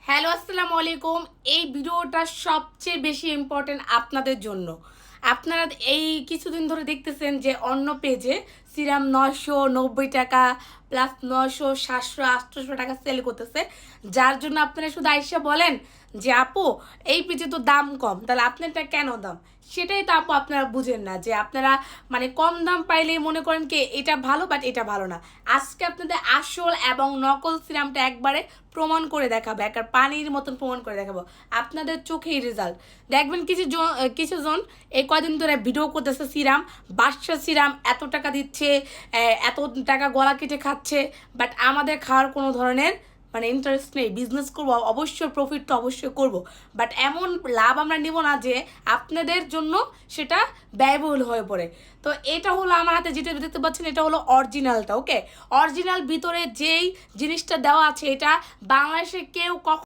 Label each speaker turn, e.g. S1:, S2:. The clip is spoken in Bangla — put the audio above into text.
S1: হ্যালো, আসসালামু আলাইকুম। এই ভিডিওটা সবচেয়ে বেশি ইম্পর্টেন্ট আপনাদের জন্য। আপনারা এই কিছুদিন ধরে দেখতেছেন যে অন্য পেজে সিরাম 990 টাকা প্লাস 900, 700, 800 টাকা সেল করতেছে, যার জন্য আপনারা শুধু আইসা বলেন যে আপু এই পেজে তো দাম কম, তাহলে আপনারটা কেন দাম? সেটাই তো আপু আপনারা বুঝেন না যে আপনারা মানে কম দাম পাইলেই মনে করেন কি এটা ভালো, বাট এটা ভালো না। আজকে আপনাদের আসল এবং নকল সিরামটা একবারে প্রমাণ করে দেখাবো, একবার পানির মতন প্রমাণ করে দেখাবো, আপনাদের চোখেই রেজাল্ট দেখবেন। কিছুজন এই কদিন ধরে ভিডিও করতেছে সিরাম, বাদশা সিরাম এত টাকা দিচ্ছে, এত টাকা গলা কেটে খাচ্ছে, বাট আমাদের খাওয়ার কোনো ধরনের মানে ইন্টারেস্ট নেই। বিজনেস করবো অবশ্যই, প্রফিট তো অবশ্যই করবো, বাট এমন লাভ আমরা নিব না যে আপনাদের জন্য সেটা ব্যয়বহুল হয়ে পড়ে। তো এটা হলো আমার হাতে যেটা দেখতে পাচ্ছেন, এটা হলো অরিজিনালটা। ওকে, অরিজিনাল ভিতরে যেই জিনিসটা দেওয়া আছে এটা বাংলাদেশে কেউ কখনো